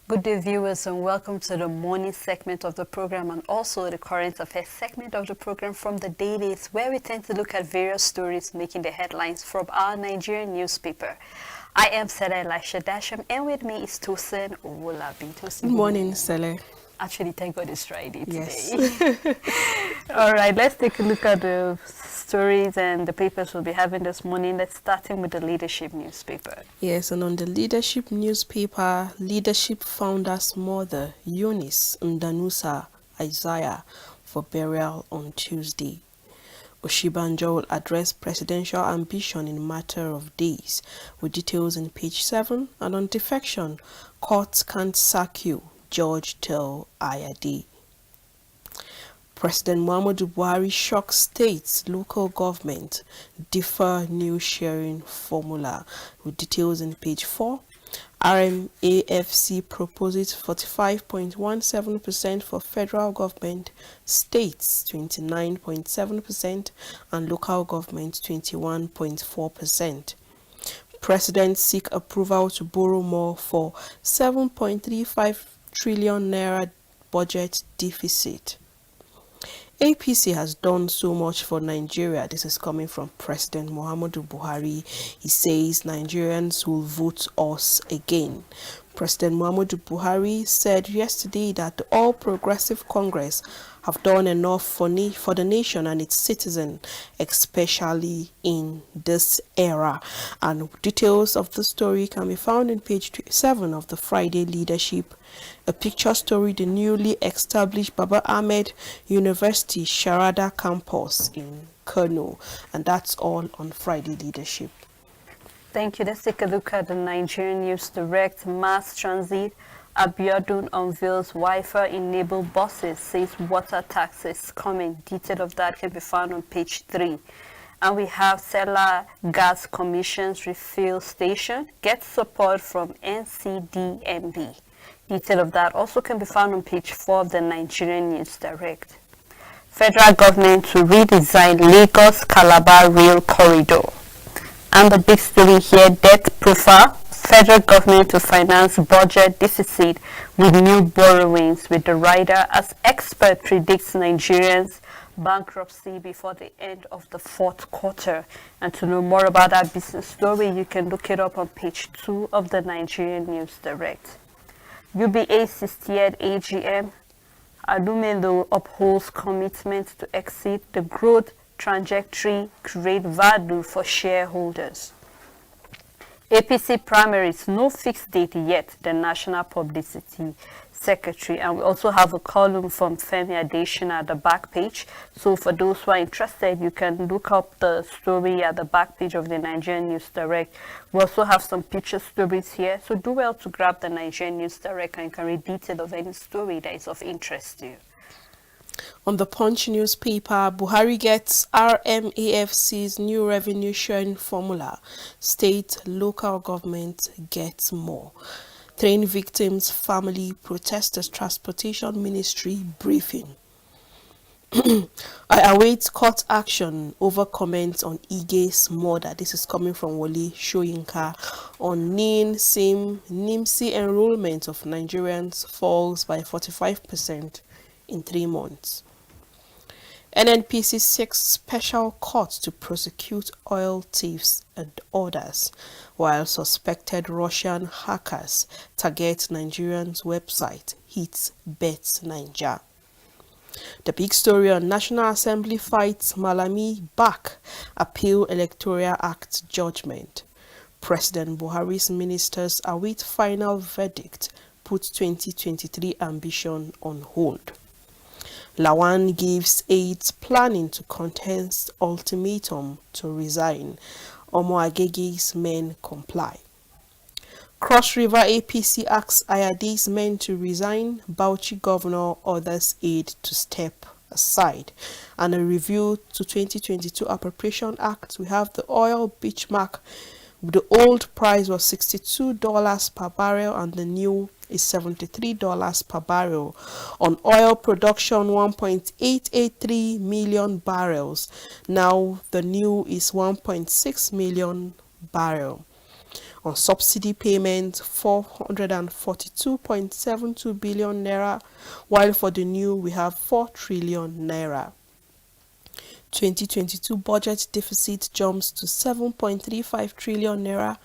Good day, viewers, and welcome to the morning segment of the program and also the current affairs segment of the program from the Dailies, where we tend to look at various stories making the headlines from our Nigerian newspaper. I am Sarah Elisha Dasham, and with me is Tosin Owolabi. Good morning, Sele. Actually, thank God it's Friday Yes. today. All right, let's take a look at the stories and the papers we'll be having this morning. Let's start with the leadership newspaper. Yes, and on the leadership newspaper, leadership founder's mother, Eunice Ndanusa Isaiah, for burial on Tuesday. Oshibanjo will address presidential ambition in a matter of days, with details in page 7. And on defection, courts can't sack you, George tell Ayade. President Muhammadu Buhari shocks states, local government differ new sharing formula, with details in page 4. RMAFC proposes 45.17% for federal government, states 29.7%, and local government 21.4%. President seek approval to borrow more for 7.35 trillion naira budget deficit. APC has done so much for Nigeria. This is coming from President Muhammadu Buhari. He says Nigerians will vote us again. President Muhammadu Buhari said yesterday that the All Progressive Congress have done enough for the nation and its citizens, especially in this era. And details of the story can be found in page 7 of the Friday Leadership. A picture story, the newly established Baba Ahmed University Sharada campus in Kano. And that's all on Friday Leadership. Thank you. Let's take a look at the Nigerian News Direct. Mass Transit. Abiodun unveils Wi-Fi-enabled buses, says water tax is coming. Detail of that can be found on page 3. And we have Seller Gas Commission's refill station gets support from NCDMB. Detail of that also can be found on page 4 of the Nigerian News Direct. Federal government to redesign Lagos-Calabar rail corridor. And the big story here, debt profile. Federal government to finance budget deficit with new borrowings, with the rider as expert predicts Nigerians bankruptcy before the end of the fourth quarter. And to know more about that business story, you can look it up on page 2 of the Nigerian News Direct. UBA 68 AGM. Adumelo upholds commitment to exit the growth trajectory, create value for shareholders. APC primaries, no fixed date yet, the National Publicity Secretary. And we also have a column from Femi Adesina at the back page. So for those who are interested, you can look up the story at the back page of the Nigerian News Direct. We also have some picture stories here. So do well to grab the Nigerian News Direct and you can read detail of any story that is of interest to you. On the Punch newspaper, Buhari gets RMAFC's new revenue sharing formula. State, local government gets more. Train victims, family, protesters, transportation ministry briefing. I await court action over comments on Ige's murder. This is coming from Wole Soyinka. On Nnpc enrollment of Nigerians falls by 45% in 3 months. Nnpc seeks special court to prosecute oil thieves and others, while suspected Russian hackers target Nigerians' website, hits Bets Naija. The big story on National Assembly fights Malami back, appeal Electoral Act judgment. President Buhari's ministers await final verdict, put 2023 ambition on hold. Lawan gives aides planning to contest ultimatum to resign. Omo Agege's men comply. Cross River APC asks Ayade's men to resign. Bauchi governor orders aid to step aside. And a review to 2022 Appropriation Act. We have the oil benchmark. The old price was $62 per barrel and the new is $73 per barrel. On oil production, 1.883 million barrels. Now the new is 1.6 million barrel. On subsidy payments, 442.72 billion naira, while for the new we have 4 trillion naira. 2022 budget deficit jumps to 7.35 trillion naira.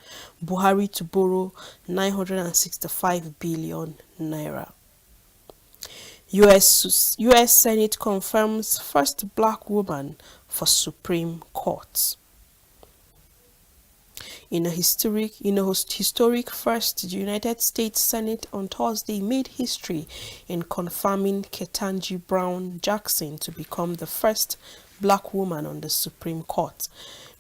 Buhari to borrow 965 billion naira. US Senate confirms first black woman for Supreme Court. In a historic first, the United States Senate on Thursday made history in confirming Ketanji Brown Jackson to become the first black woman on the Supreme Court.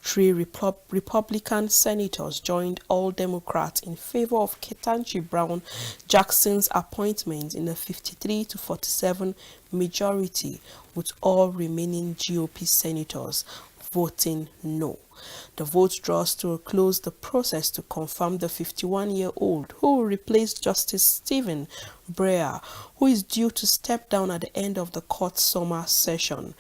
3 Republican senators joined all Democrats in favor of Ketanji Brown Jackson's appointment in a 53-47 majority, with all remaining GOP senators voting no. The vote draws to a close the process to confirm the 51-year-old who will replace Justice Stephen Breyer, who is due to step down at the end of the court's summer session.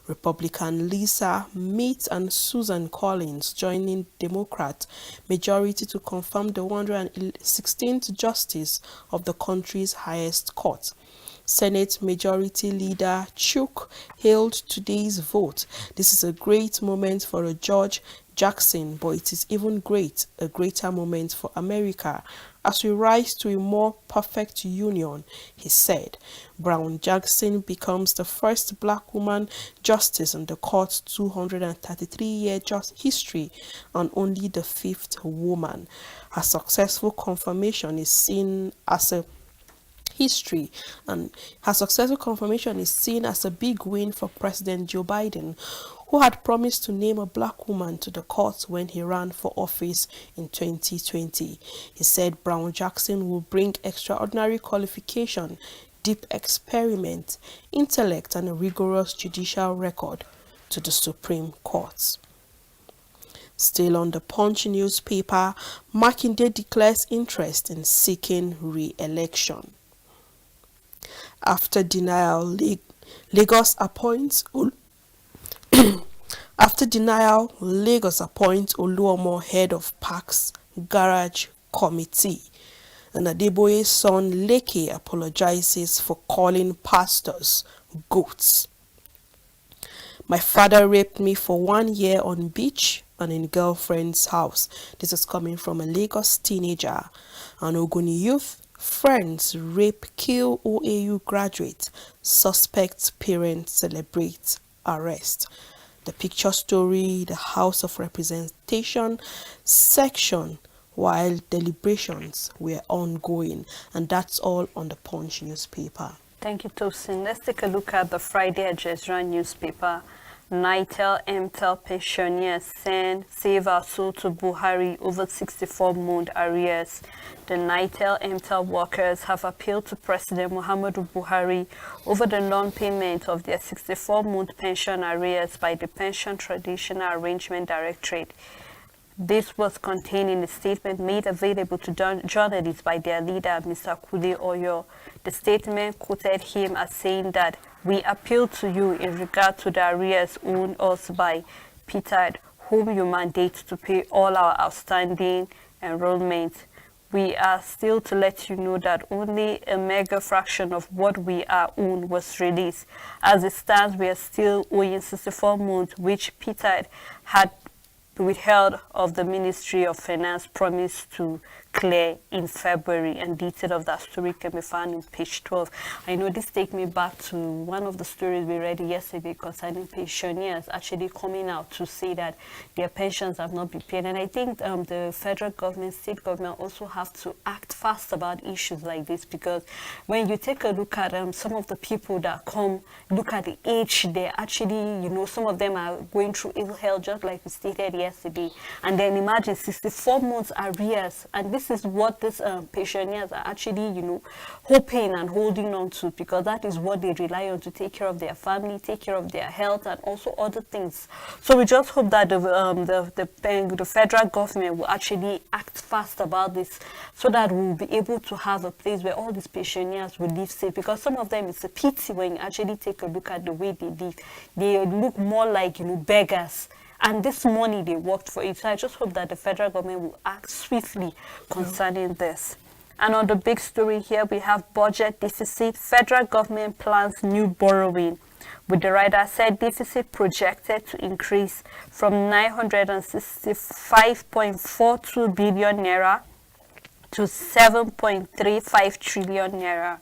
Republican Lisa Meade and Susan Collins joining Democrat majority to confirm the 116th justice of the country's highest court. Senate Majority Leader Chuck hailed today's vote. This is a great moment for a Judge Jackson, but it is even a greater moment for America as we rise to a more perfect union, he said. Brown Jackson becomes the first black woman justice in the court's 233-year history and only the 5th woman. Her successful confirmation is seen as a big win for President Joe Biden, who had promised to name a black woman to the court when he ran for office in 2020. He said Brown Jackson will bring extraordinary qualification, deep experiment, intellect, and a rigorous judicial record to the Supreme Court. Still on the Punch newspaper, Makinde declares interest in seeking re-election. After denial, Lagos appoints Oluomo head of Parks Garage Committee. And Adeboye's son Leke apologizes for calling pastors goats. My father raped me for 1 year on beach and in girlfriend's house. This is coming from a Lagos teenager. An Ogoni youth friends rape, kill OAU graduate. Suspect's parents celebrate arrest. The picture story, the House of Representation section, while deliberations were ongoing. And that's all on the Punch newspaper. Thank you, Tosin. Let's take a look at the Friday Ajezra newspaper. Nnpc pensioners save our soul to Buhari over 64-month arrears. The Nnpc workers have appealed to President Muhammadu Buhari over the non-payment of their 64-month pension arrears by the Pension Traditional Arrangement Directorate. This was contained in a statement made available to journalists by their leader, Mr. Kule Oyo. The statement quoted him as saying that, "We appeal to you in regard to the arrears owed us by Peter, whom you mandate to pay all our outstanding enrollment. We are still to let you know that only a mega fraction of what we are owed was released. As it stands, we are still owing 64 months, which Peter had withheld of the Ministry of Finance promised to clear in February." And detail of that story can be found on page 12. I know this takes me back to one of the stories we read yesterday concerning pensioners actually coming out to say that their pensions have not been paid. And I think the federal government, state government also have to act fast about issues like this, because when you take a look at some of the people that come, look at the age, they're actually, some of them are going through ill health, just like we stated yesterday. And then imagine 64 months arrears, and this is what these pensioners are actually, hoping and holding on to, because that is what they rely on to take care of their family, take care of their health, and also other things. So we just hope that the federal government will actually act fast about this, so that we'll be able to have a place where all these pensioners will live safe. Because some of them, it's a pity when you actually take a look at the way they live. They look more like, beggars. And this money, they worked for it. So I just hope that the federal government will act swiftly concerning this. And on the big story here, we have budget deficit. Federal government plans new borrowing. With the writer said deficit projected to increase from 965.42 billion naira to 7.35 trillion naira.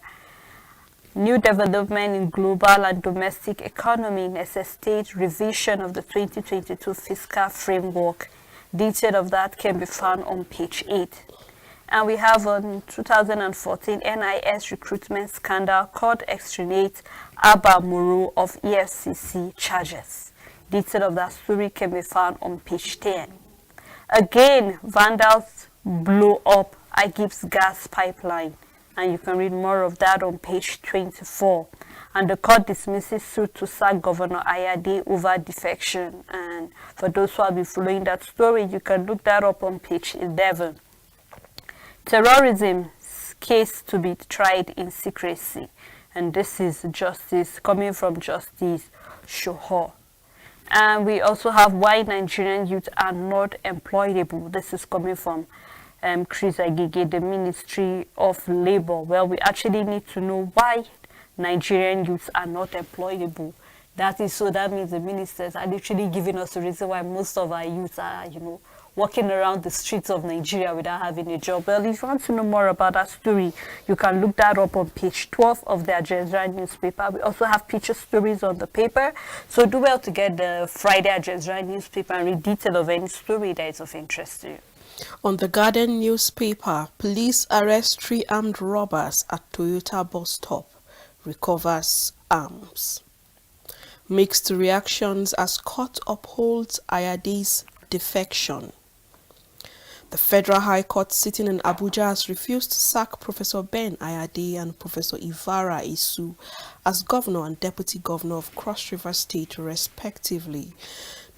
New development in global and domestic economy necessitates revision of the 2022 fiscal framework. Detail of that can be found on page 8. And we have on 2014 NIS recruitment scandal, court exonerate Abba Moro of EFCC charges. Detail of that story can be found on page 10. Again, vandals blow up Agip's gas pipeline, and you can read more of that on page 24. And the court dismisses suit to sack Governor Ayade over defection. And for those who have been following that story, you can look that up on page 11. Terrorism case to be tried in secrecy, and this is justice coming from Justice Shoho. And we also have why Nigerian youth are not employable. This is coming from Chris Agege, the Ministry of Labor. Well, we actually need to know why Nigerian youths are not employable. That means the ministers are literally giving us a reason why most of our youth are, walking around the streets of Nigeria without having a job. Well, if you want to know more about that story, you can look that up on page 12 of the Aljazeera newspaper. We also have picture stories on the paper. So do well to get the Friday Aljazeera newspaper and read detail of any story that is of interest to you. On the Guardian newspaper, police arrest 3 armed robbers at Toyota bus stop, recovers arms. Mixed reactions as court upholds Ayade's defection. The Federal High Court sitting in Abuja has refused to sack Professor Ben Ayade and Professor Ivara Isu as Governor and Deputy Governor of Cross River State, respectively.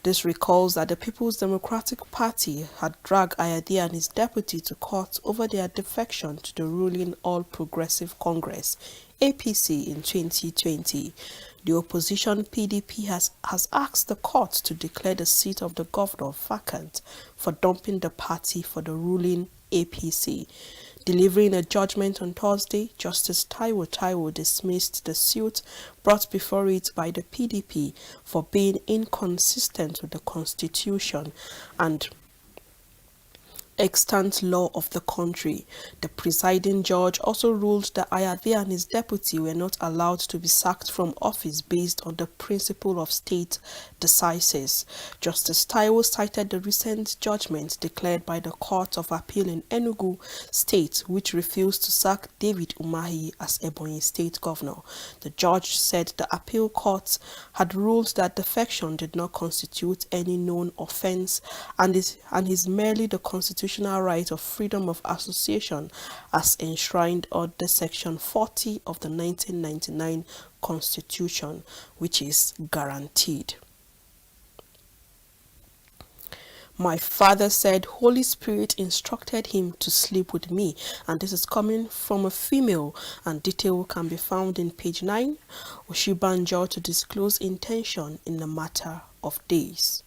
This recalls that the People's Democratic Party had dragged Ayade and his deputy to court over their defection to the ruling All Progressive Congress, APC, in 2020. The opposition PDP has asked the court to declare the seat of the governor vacant for dumping the party for the ruling APC. Delivering a judgment on Thursday, Justice Taiwo dismissed the suit brought before it by the PDP for being inconsistent with the Constitution and extant law of the country. The presiding judge also ruled that Ayade and his deputy were not allowed to be sacked from office based on the principle of state decisis. Justice Taiwo cited the recent judgment declared by the Court of Appeal in Enugu State, which refused to sack David Umahi as Ebonyi State Governor. The judge said the appeal court had ruled that defection did not constitute any known offense and is merely the constitutional right of freedom of association as enshrined under Section 40 of the 1999 Constitution, which is guaranteed. My father said Holy Spirit instructed him to sleep with me, and this is coming from a female, and detail can be found in page 9. Oshibanjo to disclose intention in the matter of days.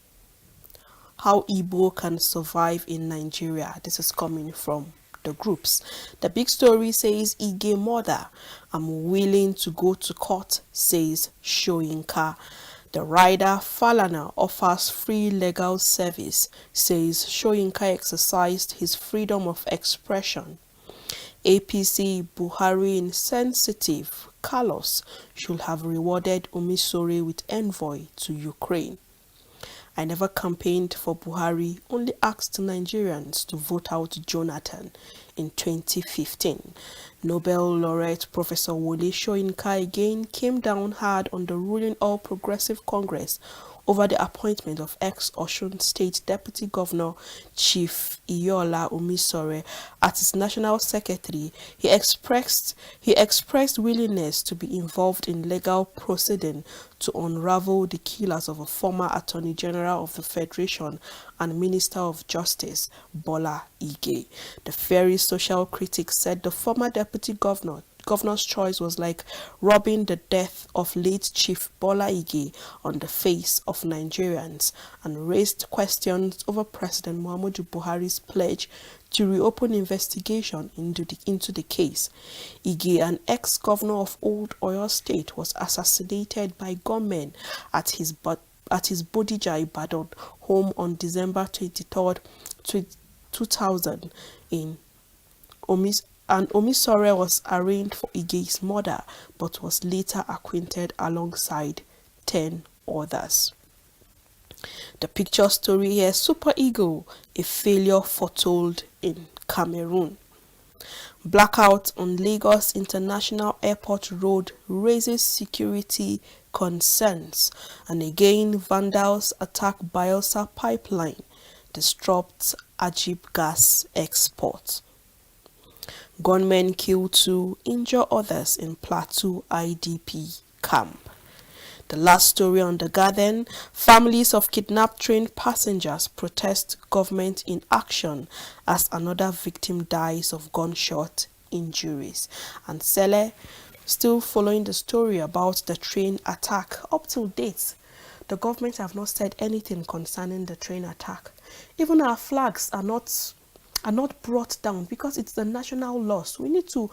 How Igbo can survive in Nigeria. This is coming from the groups. The big story says Ige mother, I'm willing to go to court, says Shoyinka. The rider Falana offers free legal service, says Shoyinka exercised his freedom of expression. APC Buhari insensitive, Carlos should have rewarded Umisore with envoy to Ukraine. I never campaigned for Buhari, only asked Nigerians to vote out Jonathan in 2015. Nobel laureate Professor Wole Soyinka again came down hard on the ruling All Progressive Congress over the appointment of ex-Osun State Deputy Governor Chief Iyola Umisore as his National Secretary. He expressed willingness to be involved in legal proceeding to unravel the killers of a former Attorney General of the Federation and Minister of Justice, Bola Ige. The very social critic said the former Deputy Governor governor's choice was like rubbing the death of late Chief Bola Ige on the face of Nigerians and raised questions over President Muhammadu Buhari's pledge to reopen investigation into the case. Ige, an ex-governor of Old Oyo State, was assassinated by gunmen at his Bodija Ibadan home on December 23rd, 2000 in and Omisore was arraigned for Ige's murder but was later acquitted alongside 10 others. The picture story here, Super Eagle, a failure foretold in Cameroon. Blackout on Lagos International Airport Road raises security concerns, and again vandals attack Bielsa pipeline, disrupts Ajib gas export. Gunmen kill 2, injure others in Plateau IDP camp. The last story on The Garden, families of kidnapped train passengers protest government inaction as another victim dies of gunshot injuries. And Sele, still following the story about the train attack, up to date, the government have not said anything concerning the train attack. Even our flags are not brought down because it's the national loss. We need to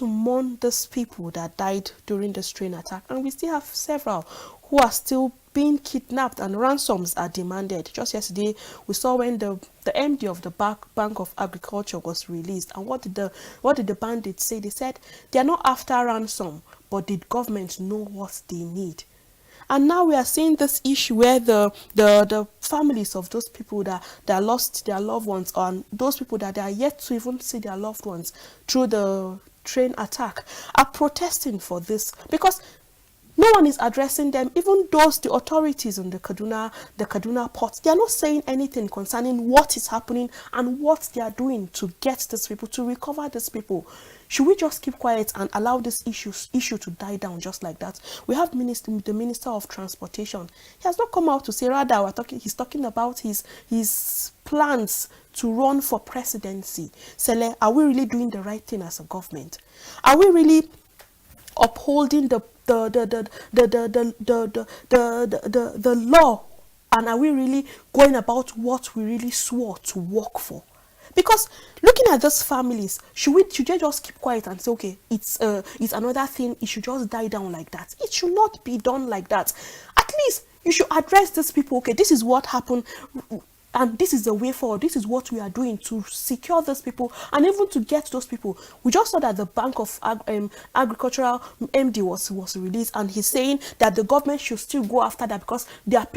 mourn these people that died during this train attack, and we still have several who are still being kidnapped and ransoms are demanded. Just yesterday we saw when the MD of the Bank of Agriculture was released, and what did the bandits say? They said they are not after ransom, but the government know what they need. And now we are seeing this issue where the families of those people that lost their loved ones, and those people that they are yet to even see their loved ones through the train attack, are protesting for this because no one is addressing them. Even the authorities in the Kaduna port, they are not saying anything concerning what is happening and what they are doing to get these people, to recover these people. Should we just keep quiet and allow this issue to die down just like that? We have the Minister of Transportation. He has not come out to say, rather he's talking about his plans to run for presidency. Sele, are we really doing the right thing as a government? Are we really upholding the law, and are we really going about what we really swore to work for? Because looking at those families, should they just keep quiet and say, okay, it's another thing, it should just die down like that? It should not be done like that. At least you should address these people. Okay, this is what happened, and this is the way forward. This is what we are doing to secure those people and even to get those people. We just saw that the Bank of Agricultural MD was released, and he's saying that the government should still go after that because there are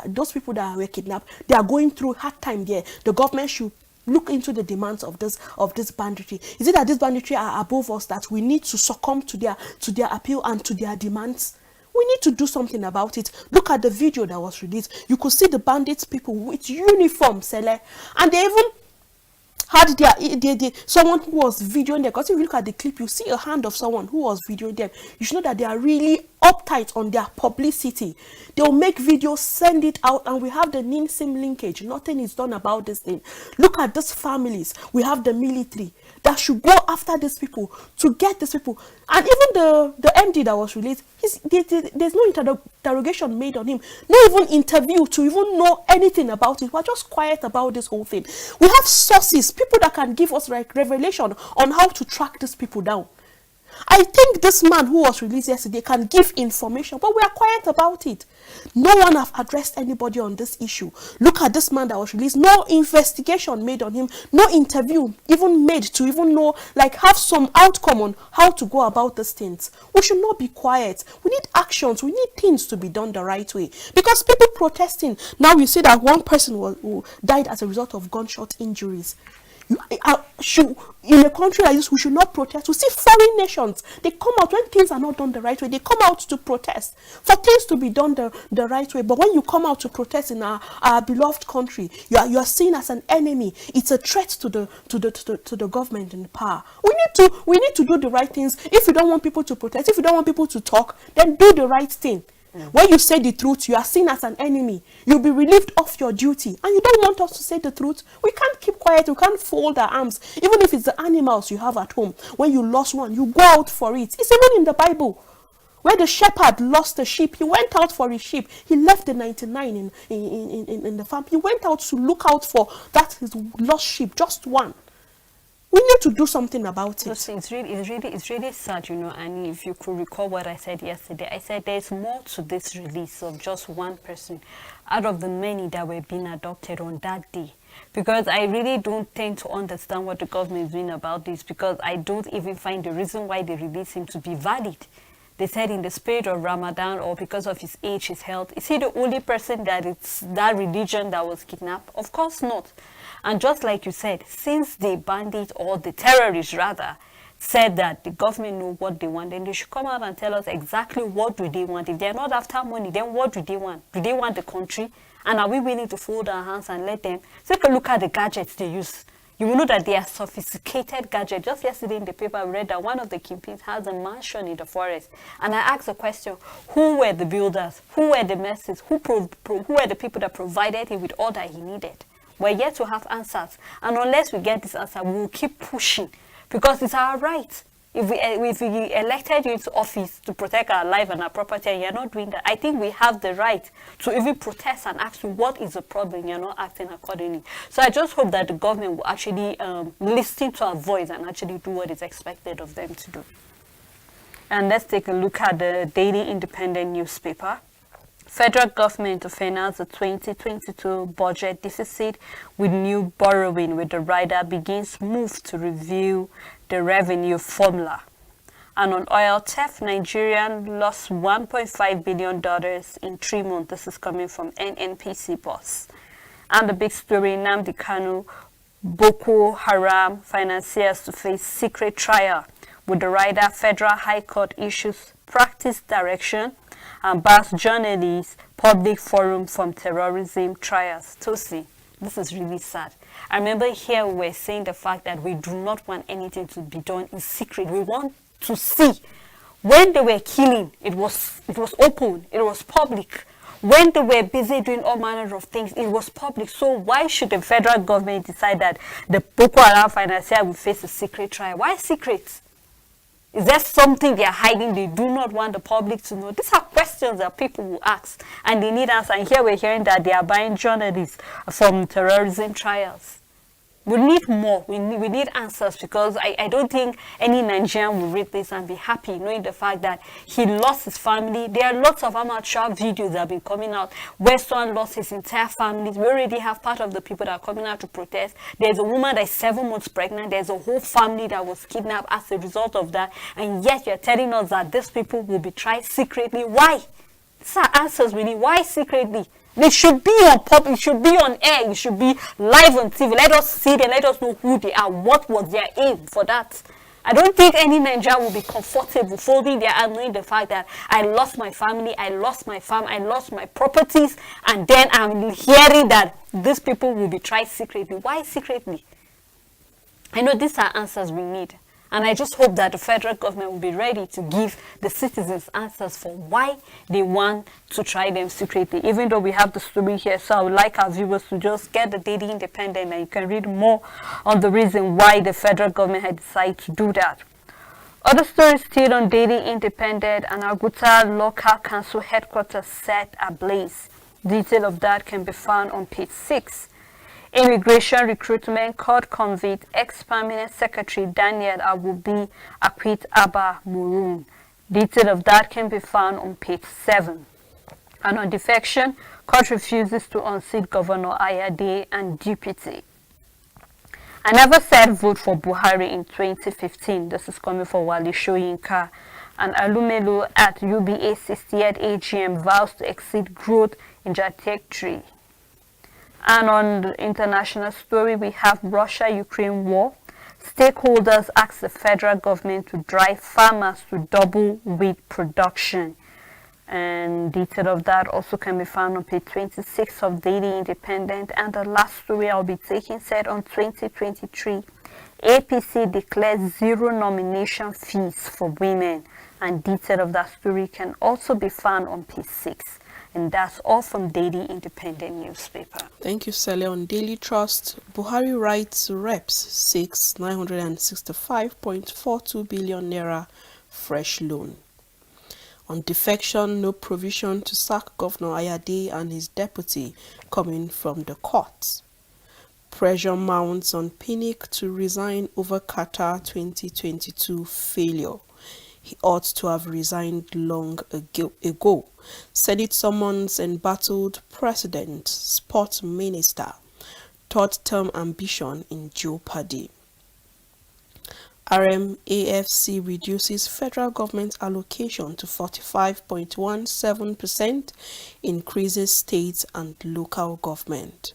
those people that were kidnapped, they are going through hard time there. The government should look into the demands of this banditry. Is it that this banditry are above us, that we need to succumb to their appeal and to their demands? We need to do something about it. Look at the video that was released. You could see the bandits people with uniforms, and they even had someone who was videoing them. Because if you look at the clip, you see a hand of someone who was videoing them. You should know that they are really uptight on their publicity. They'll make videos, send it out, and we have the Nnpc linkage. Nothing is done about this thing. Look at these families. We have the military that should go after these people to get these people. And even the MD that was released, there's no interrogation made on him, no even interview to even know anything about it. We're just quiet about this whole thing. We have sources, people that can give us like revelation on how to track these people down. I think this man who was released yesterday can give information, but we are quiet about it. No one have addressed anybody on this issue. Look at this man that was released. No investigation made on him. No interview even made to even know, like, have some outcome on how to go about these things. We should not be quiet. We need actions. We need things to be done the right way. Because people protesting. Now you see that one person who died as a result of gunshot injuries. In a country like this, we should not protest. We see foreign nations, they come out when things are not done the right way. They come out to protest for things to be done the right way. But when you come out to protest in our beloved country, you are seen as an enemy. It's a threat to the government in power. We need to do the right things. If you don't want people to protest, if you don't want people to talk, then do the right thing. When you say the truth, you are seen as an enemy. You'll be relieved of your duty. And you don't want us to say the truth. We can't keep quiet. We can't fold our arms. Even if it's the animals you have at home. When you lost one, you go out for it. It's even in the Bible. Where the shepherd lost a sheep, he went out for his sheep. He left the 99 in the farm. He went out to look out for that his lost sheep, just one. We need to do something about it. It's really sad, and if you could recall what I said yesterday, I said there's more to this release of just one person out of the many that were being adopted on that day. Because I really don't tend to understand what the government is doing about this, because I don't even find the reason why they release him to be valid. They said in the spirit of Ramadan, or because of his age, his health. Is he the only person that it's that religion that was kidnapped? Of course not. And just like you said, since the bandit, or the terrorists rather, said that the government know what they want, then they should come out and tell us exactly what do they want. If they're not after money, then what do they want? Do they want the country? And are we willing to fold our hands and let them? Take a look at the gadgets they use. You will know that they are sophisticated gadgets. Just yesterday in the paper, I read that one of the kingpins has a mansion in the forest. And I asked the question, who were the builders? Who were the masses? Who were the people that provided him with all that he needed? We're yet to have answers. And unless we get this answer, we will keep pushing. Because it's our right. If we elected you into office to protect our life and our property, and you're not doing that, I think we have the right to even protest and ask you what is the problem. You're not acting accordingly. So I just hope that the government will actually listen to our voice and actually do what is expected of them to do. And let's take a look at the Daily Independent newspaper. Federal government to finance the 2022 budget deficit with new borrowing, with the rider begins move to review the revenue formula. And on oil theft, Nigeria lost $1.5 billion in 3 months. This is coming from Nnpc boss. And the big story, Nnamdi Kanu, Boko Haram financiers to face secret trial. With the rider, Federal High Court issues practice direction and bars journalists public forum from terrorism trials. Tosi, this is really sad. I remember here we were saying the fact that we do not want anything to be done in secret. We want to see. When they were killing, it was open, it was public. When they were busy doing all manner of things, it was public. So why should the federal government decide that the Boko Haram financier will face a secret trial? Why secret? Is there something they are hiding they do not want the public to know? These are questions that people will ask, and they need answers. And here we're hearing that they are buying journalists from terrorism trials. We need more. We need answers, because I don't think any Nigerian will read this and be happy knowing the fact that he lost his family. There are lots of amateur videos that have been coming out where someone lost his entire family. We already have part of the people that are coming out to protest. There's a woman that is 7 months pregnant. There's a whole family that was kidnapped as a result of that. And yet you're telling us that these people will be tried secretly. Why? These are answers we need. Why secretly? They should be on public, it should be on air, it should be live on TV. Let us see them, let us know who they are, what was their aim for that. I don't think any Nigerian will be comfortable folding their arms knowing the fact that I lost my family, I lost my farm, I lost my properties, and then I'm hearing that these people will be tried secretly. Why secretly? I know these are answers we need. And I just hope that the federal government will be ready to give the citizens answers for why they want to try them secretly, even though we have the story here. So I would like our viewers to just get the Daily Independent, and you can read more on the reason why the federal government had decided to do that. Other stories still on Daily Independent, and Aguta local council headquarters set ablaze. Detail of that can be found on page 6. Immigration recruitment court convict ex-permanent secretary Daniel Abubi acquit Abba Murun. Detail of that can be found on page 7. And on defection, court refuses to unseat Governor Ayade and deputy. I never said vote for Buhari in 2015. This is coming from Wale Soyinka. And Alumelu at UBA 60th AGM vows to exceed growth in trajectory. And on the international story, we have Russia-Ukraine war. Stakeholders ask the federal government to drive farmers to double wheat production. And detail of that also can be found on page 26 of Daily Independent. And the last story I'll be taking said on 2023, APC declares zero nomination fees for women. And detail of that story can also be found on page 6. And that's all from Daily Independent newspaper. Thank you, Sele. On Daily Trust, Buhari writes reps 965.42 billion naira fresh loan. On defection, no provision to sack Governor Ayade and his deputy coming from the courts. Pressure mounts on Pinnick to resign over Qatar 2022 failure. He ought to have resigned long ago. Senate summons embattled president, sports minister. Third term ambition in jeopardy. RMAFC reduces federal government allocation to 45.17%, increases state and local government.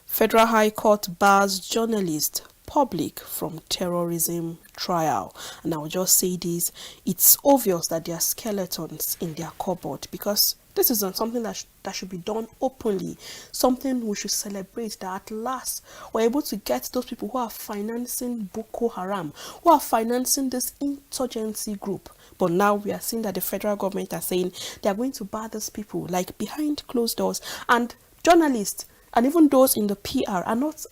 Federal High Court bars journalist public from terrorism trial. And I'll just say this, it's obvious that there are skeletons in their cupboard, because this is something that should be done openly, something we should celebrate, that at last we're able to get those people who are financing Boko Haram, who are financing this insurgency group. But now we are seeing that the federal government are saying they are going to bar these people, like behind closed doors, and journalists and even those in the PR are not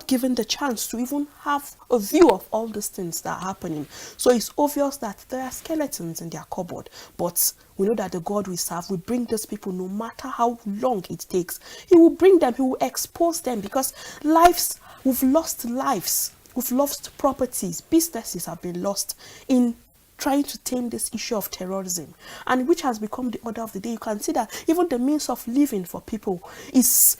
given the chance to even have a view of all these things that are happening. So it's obvious that there are skeletons in their cupboard, but we know that the God we serve will bring those people no matter how long it takes. He will bring them, he will expose them, because we've lost lives, we've lost properties, businesses have been lost in trying to tame this issue of terrorism, and which has become the order of the day. You can see that even the means of living for people is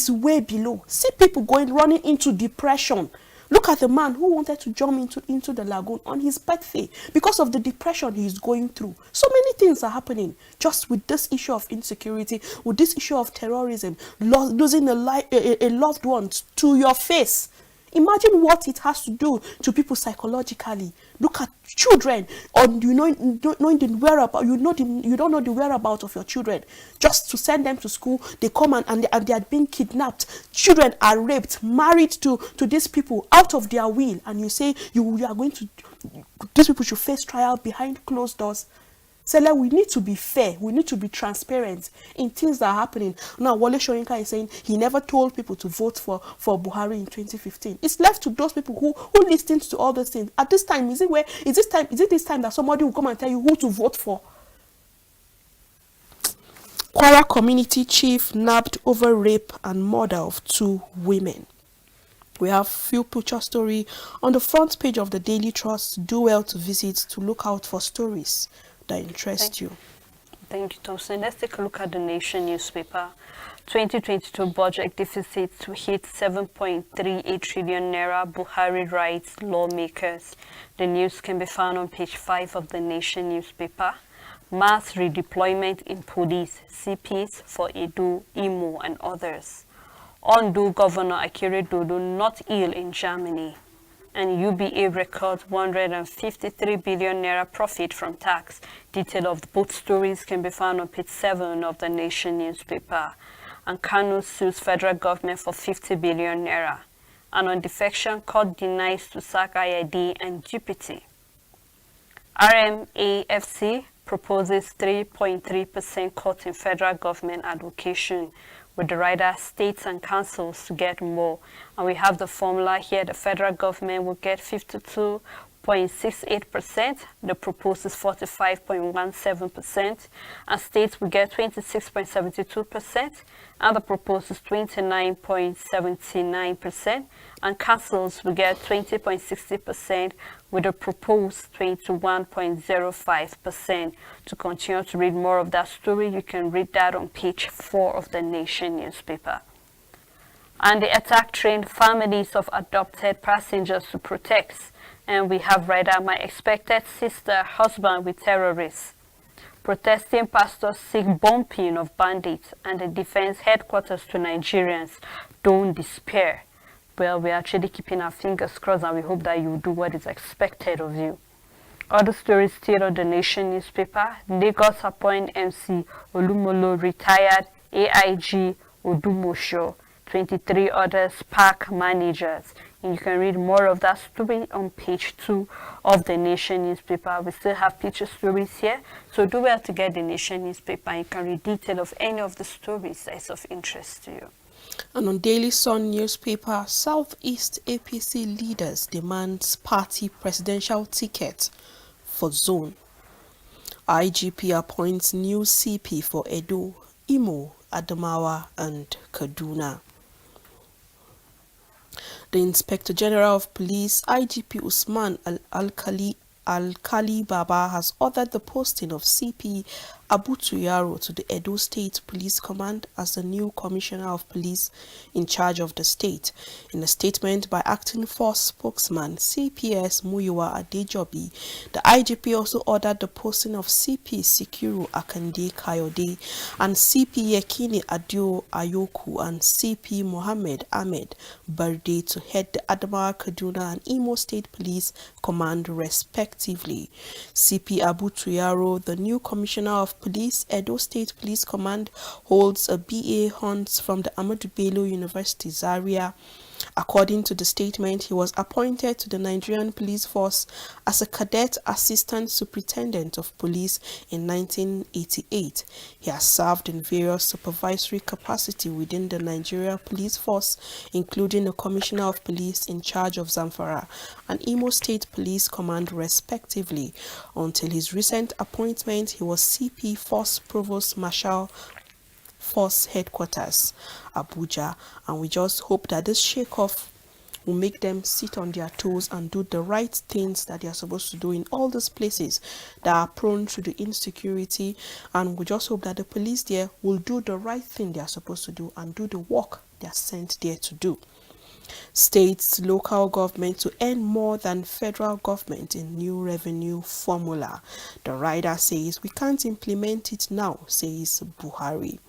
way below. See people running into depression. Look at the man who wanted to jump into the lagoon on his birthday because of the depression he's going through. So many things are happening just with this issue of insecurity, with this issue of terrorism, losing a loved one to your face. Imagine what it has to do to people psychologically. Look at children, knowing the whereabouts. You don't know the whereabouts of your children. Just to send them to school, they come and they are being kidnapped. Children are raped, married to these people out of their will, and you say you are going to. These people should face trial behind closed doors. So we need to be fair, we need to be transparent in things that are happening. Now, Wole Soyinka is saying he never told people to vote for Buhari in 2015. It's left to those people who listen to all those things. At this time, is it this time that somebody will come and tell you who to vote for? Kwara community chief nabbed over rape and murder of 2 women. We have few picture story on the front page of the Daily Trust. Do well to visit to look out for stories that interest you. Thank you, Thompson. Let's take a look at the Nation newspaper. 2022 budget deficit to hit 7.38 trillion naira, Buhari writes lawmakers. The news can be found on page 5 of the Nation newspaper. Mass redeployment in police, CPs for Edo, Imo, and others. Undo Governor Akere Dodo not ill in Germany. And UBA records 153 billion naira profit from tax. Detail of both stories can be found on page 7 of the Nation newspaper. And Kanu sues federal government for 50 billion naira. And on defection, court denies to sack IID and GPT. RMAFC proposes 3.3% cut in federal government allocation, with the rider states and councils to get more. And we have the formula here. The federal government will get 52.68%. The proposed is 45.17%. And states will get 26.72%. And the proposed is 29.79%. And councils will get 20.60%, with a proposed 21.05%. To continue to read more of that story, you can read that on page 4 of the Nation newspaper. And the attack trained families of adopted passengers to protect. And we have rider, my expected sister, husband with terrorists. Protesting pastors seek bumping of bandits, and the defense headquarters to Nigerians, don't despair. Well, we're actually keeping our fingers crossed, and we hope that you do what is expected of you. Other stories still on the Nation newspaper. Lagos appoint MC Olumolo retired AIG Odumosho. 23 others park managers. And you can read more of that story on page 2 of the Nation newspaper. We still have picture stories here, so do well to get the Nation newspaper and you can read detail of any of the stories that is of interest to you. And on Daily Sun newspaper, Southeast APC leaders demands party presidential ticket for zone. IGP appoints new CP for Edo, Imo, Adamawa and Kaduna. The Inspector General of Police, IGP Usman Al-Kali Baba, has ordered the posting of CP Abu Trejaro to the Edo State Police Command as the new Commissioner of Police in charge of the state. In a statement by Acting Force spokesman CPS Muyiwa Adejobi, the IGP also ordered the posting of CP Sikiru Akande Kayode and CP Yekini Adio Ayoku and CP Mohammed Ahmed Barde to head the Adamawa, Kaduna and Imo State Police Command respectively. CP Abu Trejaro, the new Commissioner of Police, Edo State Police Command, holds a BA Hons from the Ahmadu Bello University, Zaria. According to the statement, he was appointed to the Nigerian Police Force as a cadet assistant superintendent of police in 1988. He has served in various supervisory capacity within the Nigeria Police Force, including a commissioner of police in charge of Zamfara and Imo State Police Command respectively. Until his recent appointment, he was CP Force Provost Marshal Force Headquarters, Abuja, and we just hope that this shake-off will make them sit on their toes and do the right things that they are supposed to do in all those places that are prone to the insecurity, and we just hope that the police there will do the right thing they are supposed to do and do the work they are sent there to do. States, local government to earn more than federal government in new revenue formula. The rider says we can't implement it now, says Buhari.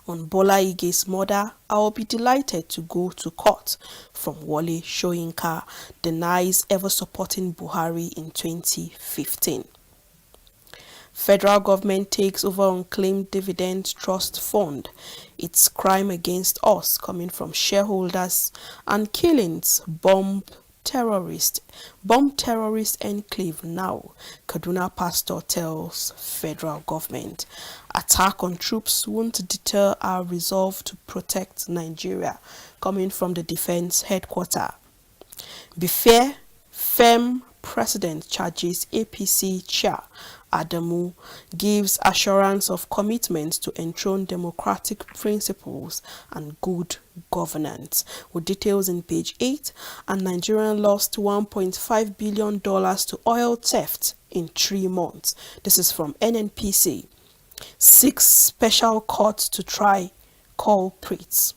On Bola Ige's murder, I will be delighted to go to court, from Wole Soyinka, denies ever supporting Buhari in 2015. Federal government takes over unclaimed dividend trust fund. It's crime against us coming from shareholders and killings. Bomb terrorist enclave now, Kaduna pastor tells federal government. Attack on troops won't deter our resolve to protect Nigeria, coming from the defense headquarters. Be fair, firm president charges APC chair Adamu, gives assurance of commitment to enthrone democratic principles and good governance. With details in page 8, and Nigerian lost $1.5 billion to oil theft in 3 months. This is from Nnpc. 6 special courts to try culprits.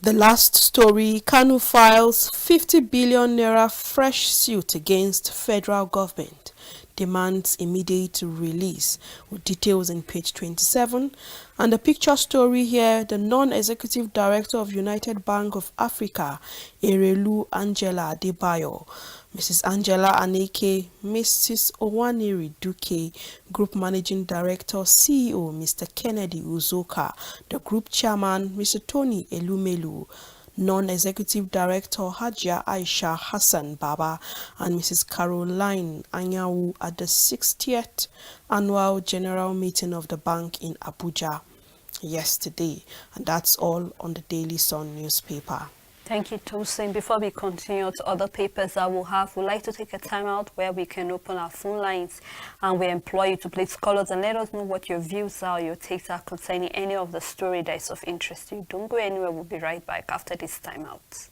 The last story, Kanu files 50 billion naira fresh suit against federal government, demands immediate release, with details in page 27. And the picture story here, the non-executive director of United Bank of Africa, Erelu Angela Adebayo, Mrs. Angela Aneke, Mrs. Owaniri Duke, Group Managing Director, CEO, Mr. Kennedy Uzoka, the Group Chairman, Mr. Tony Elumelu, Non-Executive Director, Hajia Aisha Hassan Baba, and Mrs. Caroline Anyawu at the 60th Annual General Meeting of the Bank in Abuja yesterday. And that's all on the Daily Sun newspaper. Thank you, Tosin. Before we continue to other papers that we'll have, we'd like to take a time out where we can open our phone lines, and we employ you to please call us and let us know what your views are, your takes are concerning any of the story that is of interest to you. Don't go anywhere. We'll be right back after this time out.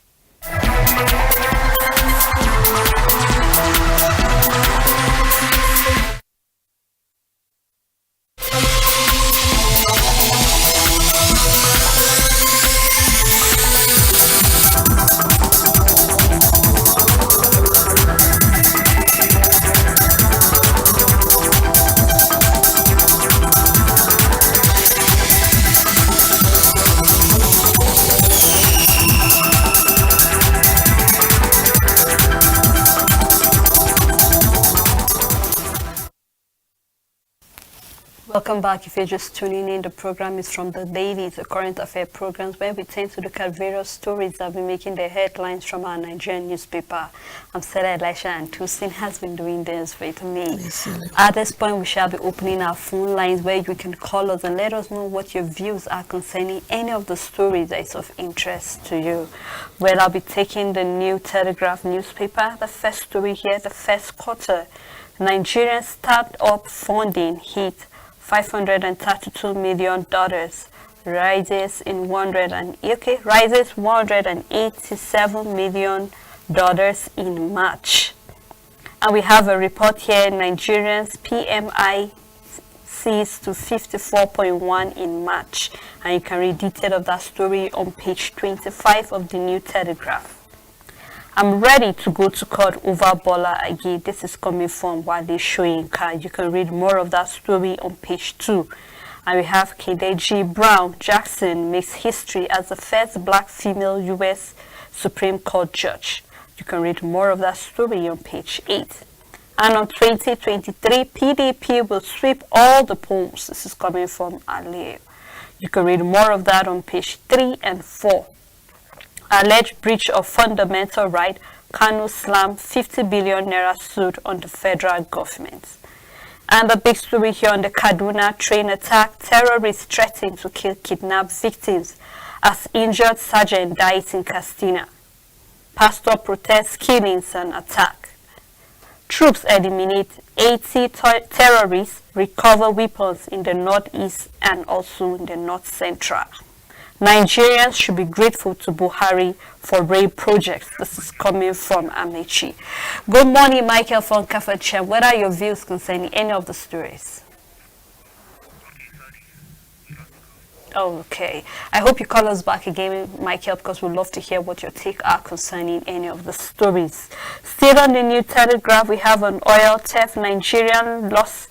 Welcome back. If you're just tuning in, the program is from the Dailies, the current affair programs where we tend to look at various stories that have been making the headlines from our Nigerian newspaper. I'm Sarah Elisha, and Tosin has been doing this with me. At this point, we shall be opening our phone lines where you can call us and let us know what your views are concerning any of the stories that is of interest to you. Well, I'll be taking the New Telegraph newspaper. The first story here, the first quarter. Nigerian startup funding hit $532 million, rises $187 million in March. And we have a report here, Nigerians PMI sees to 54.1 in March. And you can read detail of that story on page 25 of the New Telegraph. I'm ready to go to court over Bola Agi. This is coming from Wale Soyinka. You can read more of that story on page 2. And we have Kedeji Brown Jackson makes history as the first black female U.S. Supreme Court judge. You can read more of that story on page 8. And on 2023, PDP will sweep all the polls. This is coming from Aliyu. You can read more of that on page 3 and 4. Alleged breach of fundamental right, Kanu slammed 50 billion naira suit on the federal government. And the big story here on the Kaduna train attack, terrorists threaten to kill kidnapped victims as injured sergeant dies in Castina. Pastor protests killings and attack. Troops eliminate 80 terrorists, recover weapons in the northeast and also in the north central. Nigerians should be grateful to Buhari for rail projects. This is coming from Nnpc. Good morning, Michael from Kafachem. What are your views concerning any of the stories? Okay. I hope you call us back again, Michael, because we'd love to hear what your take are concerning any of the stories. Still on the New Telegraph, we have an oil theft. Nigerian lost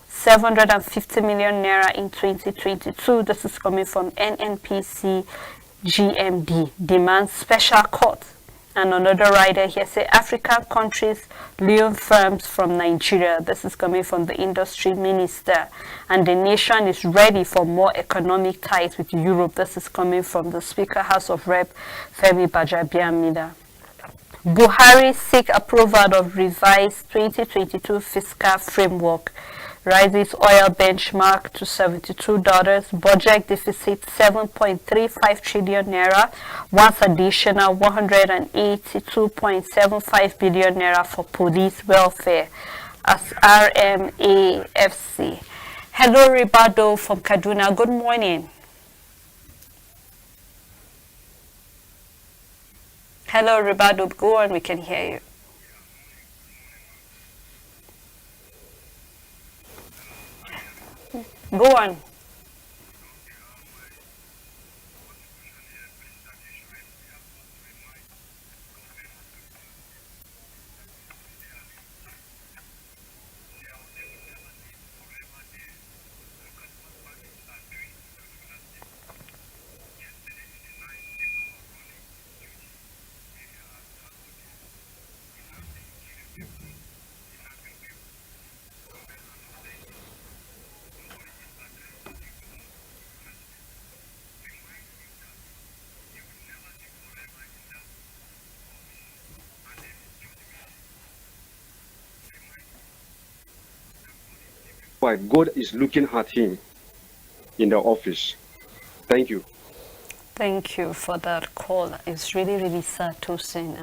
750 million naira in 2022. This is coming from Nnpc GMD. Demands special court. And another writer here say African countries loan firms from Nigeria. This is coming from the industry minister. And the nation is ready for more economic ties with Europe. This is coming from the Speaker House of Rep Femi Bajabiamila. Buhari seek approval of revised 2022 fiscal framework. Rises oil benchmark to $72, budget deficit 7.35 trillion naira, wants additional 182.75 billion naira for police welfare as RMAFC. Hello, Ribado from Kaduna. Good morning. Hello, Ribado. Go on, we can hear you. Go on. Why God is looking at him in the office. Thank you. Thank you for that call. It's really, really sad to see.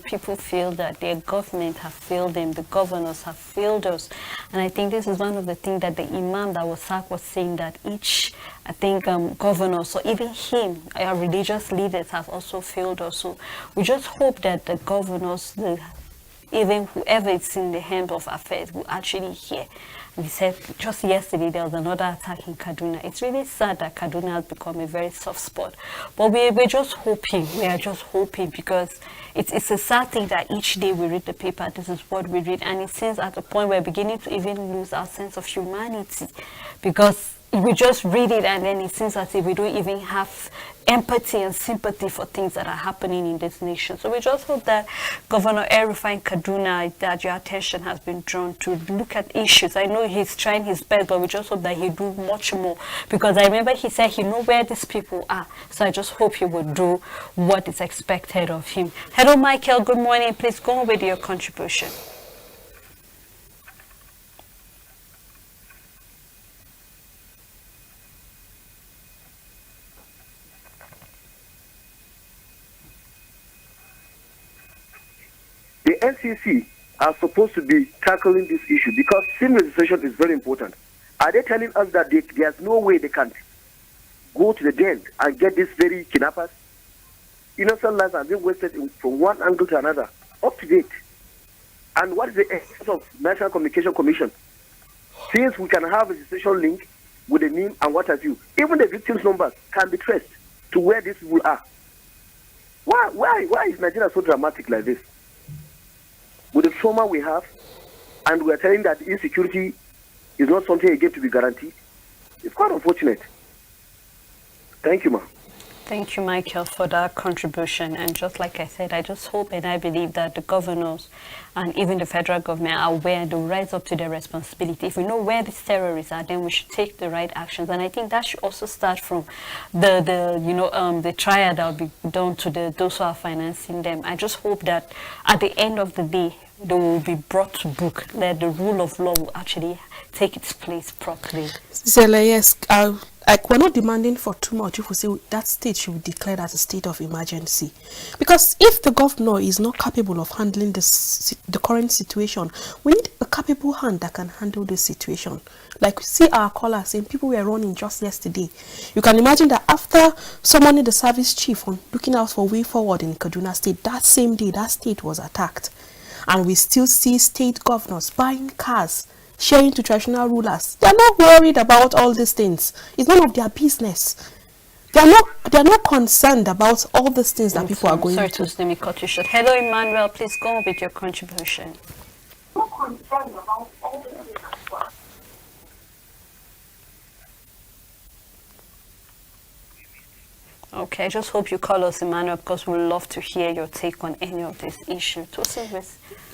People feel that their government have failed them, the governors have failed us. And I think this is one of the things that the Imam that was sacked was saying, that each, governors, or even him, our religious leaders have also failed us. So we just hope that the governors, even whoever is in the hand of affairs, will actually hear. We said just yesterday there was another attack in Kaduna. It's really sad that Kaduna has become a very soft spot. But we're just hoping. We are just hoping, because it's a sad thing that each day we read the paper, this is what we read. And it seems at a point we're beginning to even lose our sense of humanity. Because we just read it and then it seems as if we don't even have empathy and sympathy for things that are happening in this nation. So we just hope that Governor El-Rufai in Kaduna, that your attention has been drawn to look at issues. I know he's trying his best, but we just hope that he do much more, because I remember he said he know where these people are. So I just hope he will do what is expected of him. Hello, Michael. Good morning. Please go on with your contribution. The NCC are supposed to be tackling this issue because SIM registration is very important. Are they telling us that there's no way they can go to the den and get these very kidnappers? Innocent lives are being wasted from one angle to another, up to date. And what is the essence of National Communication Commission? Since we can have a registration link with the name and what have you, even the victims' numbers can be traced to where these people are. Why is Nigeria so dramatic like this? With the trauma we have, and we are telling that insecurity is not something again to be guaranteed, it's quite unfortunate. Thank you, ma'am. Thank you, Michael, for that contribution. And just like I said, I just hope and I believe that the governors and even the federal government are aware and will rise up to their responsibility. If we know where these terrorists are, then we should take the right actions. And I think that should also start from the trial that will be done to those who are financing them. I just hope that at the end of the day, they will be brought to book, that the rule of law will actually take its place properly. Zela, yes, we're not demanding for too much if we say that state should be declared as a state of emergency. Because if the governor is not capable of handling the current situation, we need a capable hand that can handle this situation. Like, see our caller saying people were running just yesterday. You can imagine that after summoning the service chief on looking out for way forward in Kaduna State, that same day that state was attacked. And we still see state governors buying cars, sharing to traditional rulers. They're not worried about all these things. It's none of their business. They're not concerned about all these things that people are going through. through. Sorry to let me cut you short. Hello, Emmanuel. Please go on with your contribution. Okay, I just hope you call us, Emmanuel, because we'd love to hear your take on any of this issue.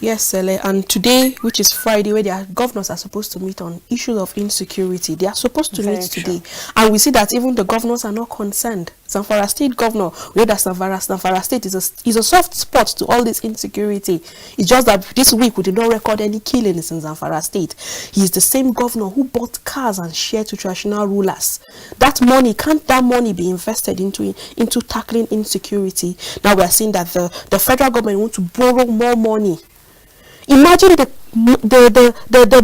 Yes, Sele, and today, which is Friday, where their governors are supposed to meet on issues of insecurity, they are supposed to meet today. And we see that even the governors are not concerned. Zamfara State governor, we know that Zamfara State is a soft spot to all this insecurity. It's just that this week we did not record any killings in Zamfara State. He is the same governor who bought cars and shared to traditional rulers. Can't that money be invested into tackling insecurity? Now we are seeing that the federal government wants to borrow more money. Imagine the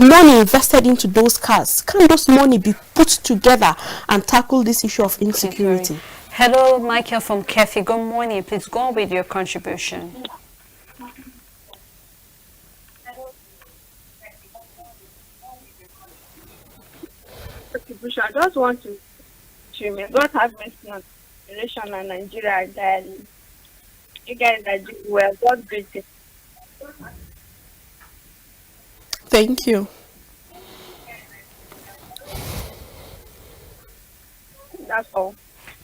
money invested into those cars. Can those money be put together and tackle this issue of insecurity? Okay, hello, Michael from Kefi. Good morning. Please go on with your contribution. I just want to may God have mercy on the nation and Nigeria entirely. You guys are doing well. God bless you. Thank you. That's all.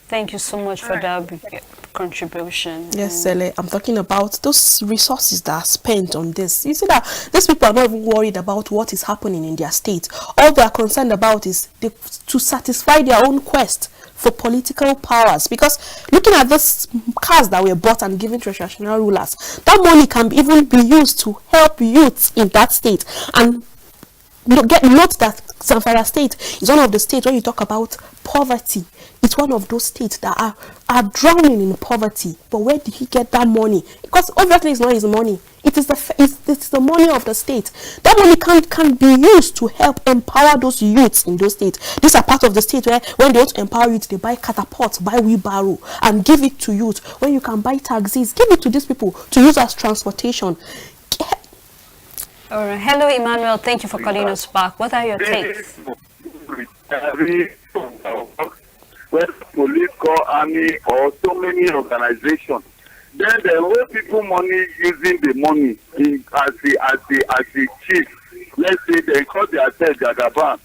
Thank you so much for that contribution. Yes, Sele, I'm talking about those resources that are spent on this. You see that these people are not even worried about what is happening in their state. All they are concerned about is to satisfy their own quest for political powers. Because looking at these cars that were bought and given to traditional rulers, that money can even be used to help youths in that state. And note that Zamfara State is one of the states when you talk about poverty. It's one of those states that are drowning in poverty. But where did he get that money? Because obviously it's not his money. It's the money of the state. That money can be used to help empower those youths in those states. These are part of the state where when they want to empower youth, they buy catapults, buy wheelbarrow, and give it to youth. When you can buy taxis, give it to these people to use as transportation. All right. Hello, Emmanuel. Thank you for calling us back. What are your takes? Whether police, corps, army, or so many organizations, then the whole people money using the money as the chief. Let's say they call themselves Jagaban.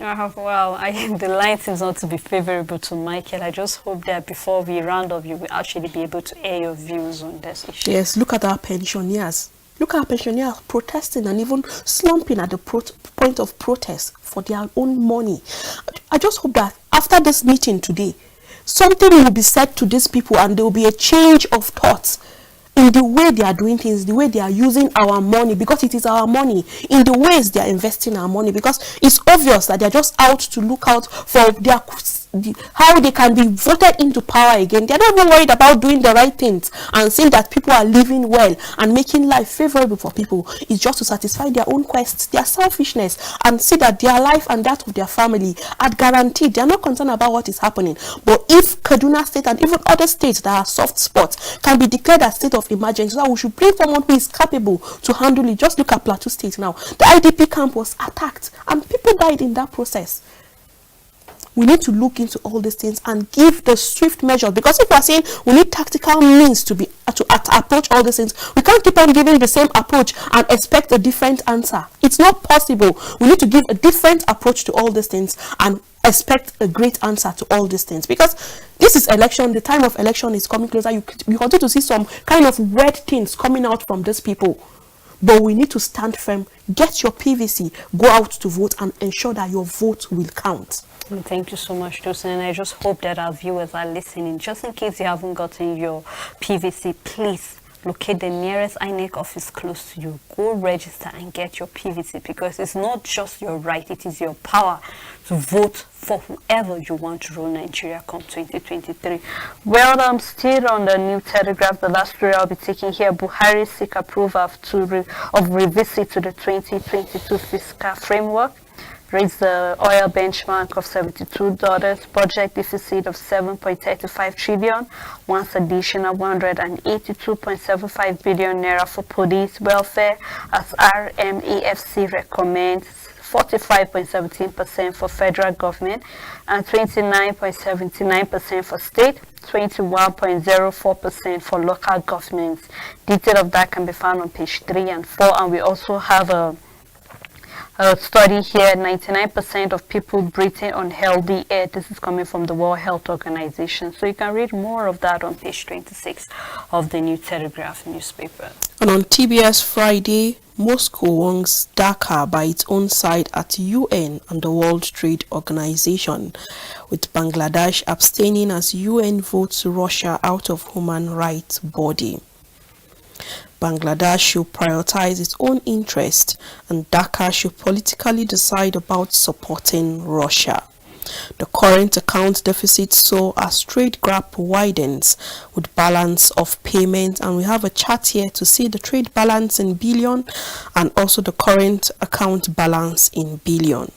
Well, the line seems not to be favorable to Michael. I just hope that before we round up, you will actually be able to air your views on this issue. Yes, look at our pensioners. Look at our pensioners protesting and even slumping at the point of protest for their own money. I just hope that after this meeting today, something will be said to these people and there will be a change of thoughts in the way they are doing things, the way they are using our money, because it is our money, in the ways they are investing our money, because it's obvious that they are just out to look out for their how they can be voted into power again. They're not even worried about doing the right things and seeing that people are living well and making life favorable for people. It's just to satisfy their own quests, their selfishness, and see that their life and that of their family are guaranteed. They're not concerned about what is happening. But if Kaduna State and even other states that are soft spots can be declared a state of emergency, so we should bring someone who is capable to handle it. Just look at Plateau State now. The IDP camp was attacked and people died in that process. We need to look into all these things and give the swift measures, because if we are saying we need tactical means to approach all these things, we can't keep on giving the same approach and expect a different answer. It's not possible. We need to give a different approach to all these things and expect a great answer to all these things, because this is election. The time of election is coming closer. You continue to see some kind of weird things coming out from these people. But we need to stand firm, get your PVC, go out to vote, and ensure that your vote will count. Thank you so much, Tosin. And I just hope that our viewers are listening. Just in case you haven't gotten your PVC, please locate the nearest INEC office close to you. Go register and get your PVC, because it's not just your right, it is your power to vote for whoever you want to rule Nigeria come 2023. Well, I'm still on the New Telegraph. The last story I'll be taking here: Buhari seek approval of revisit to the 2022 fiscal framework. Raise the oil benchmark of $72, budget deficit of 7.35 trillion, once additional 182.75 billion naira for police welfare, as RMAFC recommends 45.17% for federal government and 29.79% for state, 21.04% for local governments. Detail of that can be found on page 3 and 4, and we also have a study here: 99% of people breathing unhealthy air. This is coming from the World Health Organization. So you can read more of that on page 26 of the New Telegraph newspaper. And on TBS Friday, Moscow wants Dhaka by its own side at UN and the World Trade Organization, with Bangladesh abstaining as UN votes Russia out of human rights body. Bangladesh should prioritize its own interest, and Dhaka should politically decide about supporting Russia. The current account deficit saw as trade gap widens with balance of payment, and we have a chart here to see the trade balance in billion and also the current account balance in billion.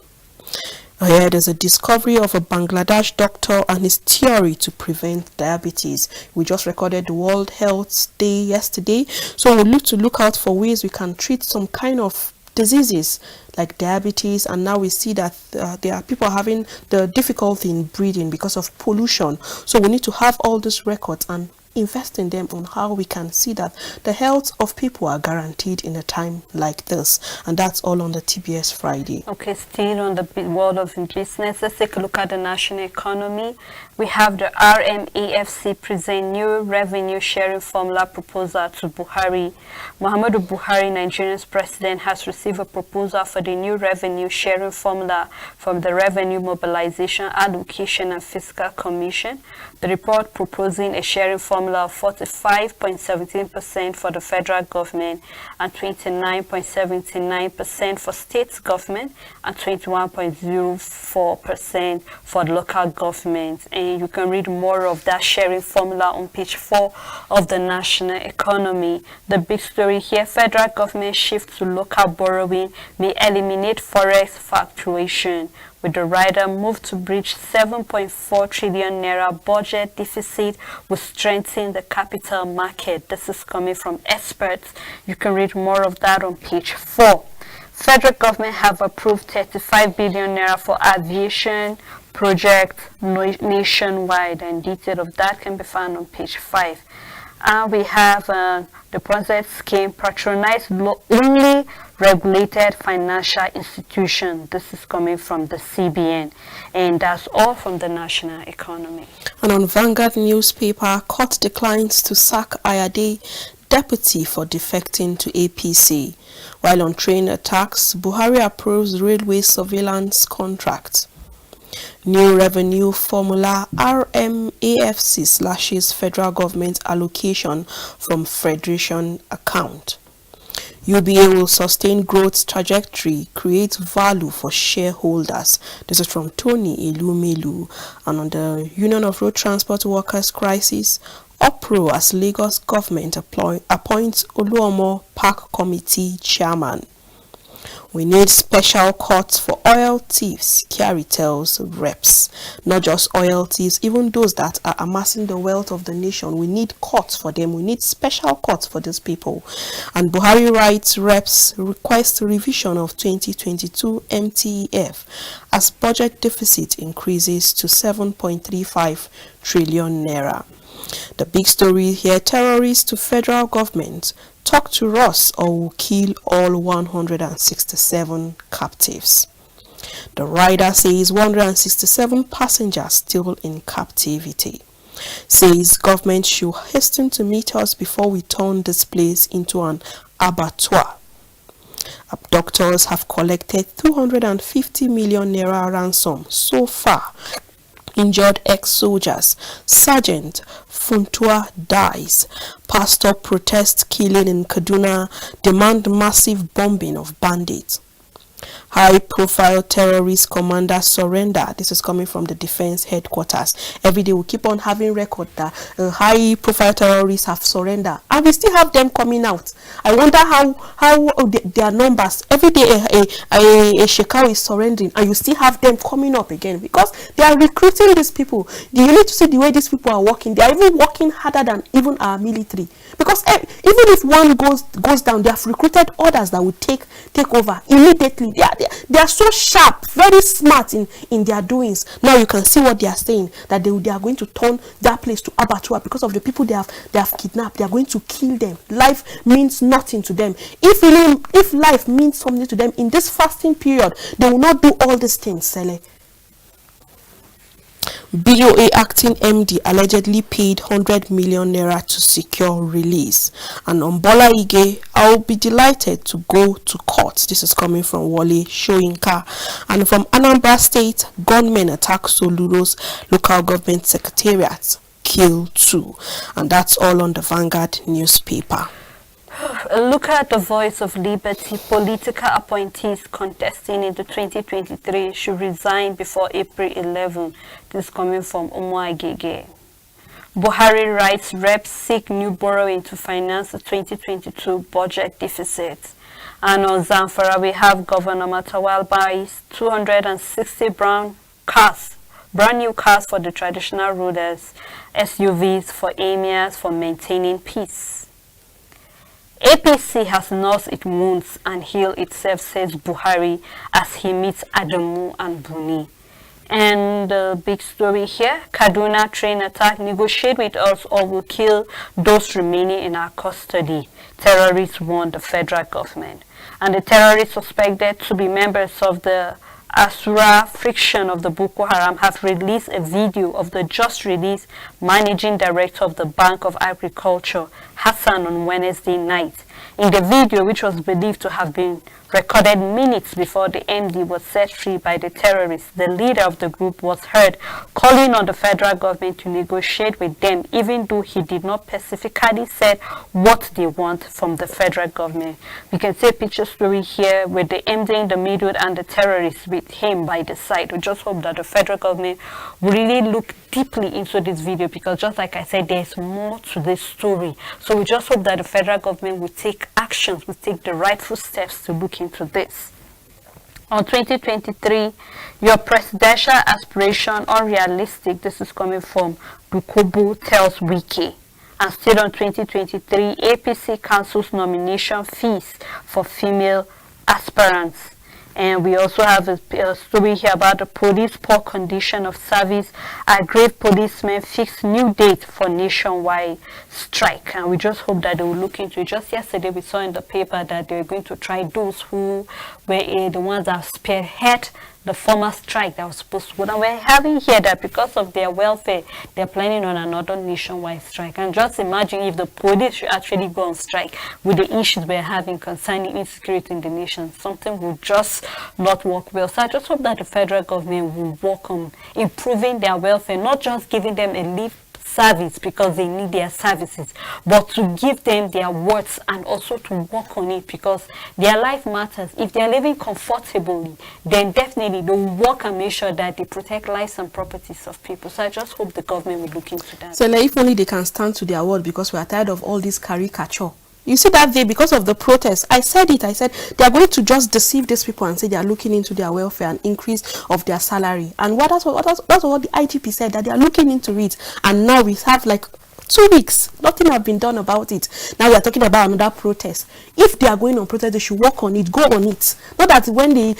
Here there's a discovery of a Bangladesh doctor and his theory to prevent diabetes. We just recorded the World Health Day yesterday, so we'll need to look out for ways we can treat some kind of diseases like diabetes, and now we see that there are people having the difficulty in breathing because of pollution. So we need to have all these records and invest in them on how we can see that the health of people are guaranteed in a time like this. And that's all on the TBS Friday. Okay, still on the world of business, let's take a look at the national economy. We have the RMAFC present new revenue sharing formula proposal to Buhari. Muhammadu Buhari, Nigeria's president, has received a proposal for the new revenue sharing formula from the Revenue Mobilization, Allocation and Fiscal Commission. The report proposing a sharing formula of 45.17% for the federal government and 29.79% for state government and 21.04% for local government. And you can read more of that sharing formula on page 4 of the national economy. The big story here: federal government shift to local borrowing may eliminate forex fluctuation, with the rider move to bridge 7.4 trillion naira budget deficit will strengthen the capital market. This is coming from experts. You can read more of that on page 4. Federal government have approved 35 billion naira for aviation project nationwide, and detail of that can be found on page 5. And we have the project scheme patronized only regulated financial institution. This is coming from the CBN. And that's all from the national economy. And on Vanguard newspaper, court declines to sack Ayade deputy for defecting to APC. While on train attacks, Buhari approves railway surveillance contract. New revenue formula, RMAFC slashes federal government allocation from federation account. UBA will sustain growth trajectory, create value for shareholders. This is from Tony Elumelu. And on the Union of Road Transport Workers crisis, uproar as Lagos government appoints Oluomo Park Committee chairman. We need special courts for oil thieves, Kyari tells reps. Not just oil thieves, even those that are amassing the wealth of the nation. We need courts for them. We need special courts for these people. And Buhari writes reps request revision of 2022 MTEF as budget deficit increases to 7.35 trillion naira. The big story here, terrorists to federal government. Talk to us or we'll kill all 167 captives. The rider says 167 passengers still in captivity. Says government should hasten to meet us before we turn this place into an abattoir. Abductors have collected 250 million naira ransom so far. Injured ex-soldiers. Sergeant Funtua dies. Pastor protests killing in Kaduna. Demand massive bombing of bandits. High-profile terrorist commander surrender. This is coming from the defense headquarters. Every day we keep on having record that high-profile terrorists have surrendered, and we still have them coming out. I wonder how their numbers. Every day a Shekau is surrendering, and you still have them coming up again because they are recruiting these people. You need to see the way these people are working. They are even working harder than even our military. Because even if one goes down, they have recruited others that will take over immediately. They are so sharp, very smart in their doings. Now you can see what they are saying, that they are going to turn that place to abattoir because of the people they have kidnapped. They are going to kill them. Life means nothing to them. If life means something to them in this fasting period, they will not do all these things, Sele. BOA acting MD allegedly paid 100 million naira to secure release. And on Bola Ige, I'll be delighted to go to court. This is coming from Wale Soyinka. And from Anambra State, gunmen attack Soludo's local government secretariat. Kill 2. And that's all on the Vanguard newspaper. Look at the Voice of Liberty. Political appointees contesting in the 2023 should resign before April 11. This is coming from Umuagege. Buhari writes reps seek new borrowing to finance the 2022 budget deficit. And on Zamfara, we have Governor Matawal buys 260 brand new cars for the traditional rulers, SUVs for emirs for maintaining peace. APC has nursed its wounds and healed itself, says Buhari, as he meets Adamu and Buni. And the big story here, Kaduna train attack, negotiate with us or we'll kill those remaining in our custody. Terrorists warn the federal government. And the terrorists suspected to be members of the Asura friction of the Boko Haram have released a video of the just released managing director of the Bank of Agriculture, Hassan, on Wednesday night. In the video, which was believed to have been recorded minutes before the MD was set free by the terrorists, the leader of the group was heard calling on the federal government to negotiate with them, even though he did not specifically say what they want from the federal government. We can see a picture story here with the MD in the middle and the terrorists with him by the side. We just hope that the federal government will really look deeply into this video, because just like I said, there's more to this story. So we just hope that the federal government will take actions, will take the rightful steps to look into this. On 2023, your presidential aspiration unrealistic. This is coming from Dukobu tells Wiki. And still on 2023, APC cancels nomination fees for female aspirants. And we also have a story here about the police poor condition of service. Aggrieved policemen fix new date for nationwide strike. And we just hope that they will look into it. Just yesterday we saw in the paper that they're going to try those who were the ones that spearhead the former strike that was supposed to go. And we're having here that because of their welfare, they're planning on another nationwide strike. And just imagine if the police should actually go on strike with the issues we're having concerning insecurity in the nation, something will just not work well. So I just hope that the federal government will work on improving their welfare, not just giving them a leave service because they need their services, but to give them their words and also to work on it because their life matters. If they're living comfortably, then definitely they'll work and make sure that they protect lives and properties of people. So I just hope the government will look into that. So like, if only they can stand to their word, because we are tired of all this caricature. You see that day, because of the protest, I said they are going to just deceive these people and say they are looking into their welfare and increase of their salary. And that's what the IGP said, that they are looking into it. And now we have like 2 weeks, nothing has been done about it. Now we are talking about another protest. If they are going on protest, they should work on it, go on it. Not that when they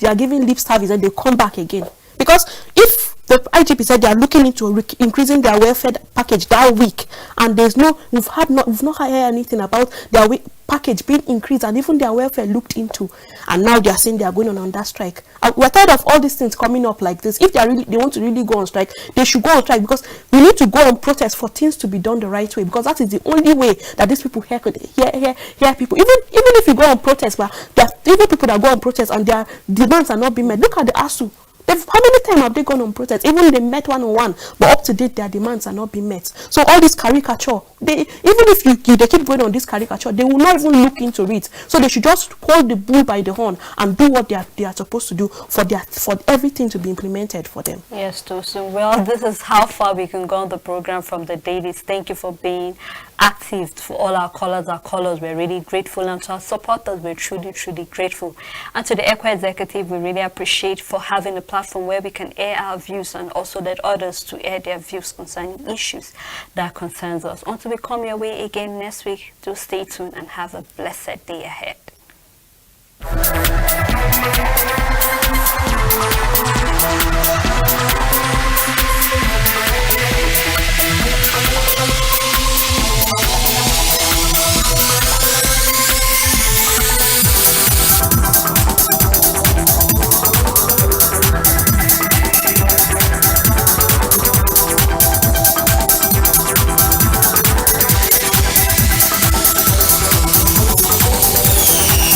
are giving lip service and they come back again. Because if the IGP said they are looking into increasing their welfare package that week, and we've not heard anything about their package being increased, and even their welfare looked into, and now they are saying they are going on that strike. We're tired of all these things coming up like this. If they want to really go on strike, they should go on strike, because we need to go on protest for things to be done the right way, because that is the only way that these people hear people. Even if you go on protest, but there are even people that go on protest and their demands are not being met. Look at the ASU. How many times have they gone on protest? Even they met one-on-one, but up to date their demands are not being met. So all this caricature, they keep going on this caricature, they will not even look into it. So they should just hold the bull by the horn and do what they are supposed to do for everything to be implemented for them. Yes, Tosin. Well, this is how far we can go on the program from the Dailies. Thank you for being active. For all our callers, we're really grateful, and to our supporters, we're truly, truly grateful. And to the Equa Executive, we really appreciate for having a platform where we can air our views and also let others to air their views concerning issues that concerns us. Until we come your way again next week, do stay tuned and have a blessed day ahead.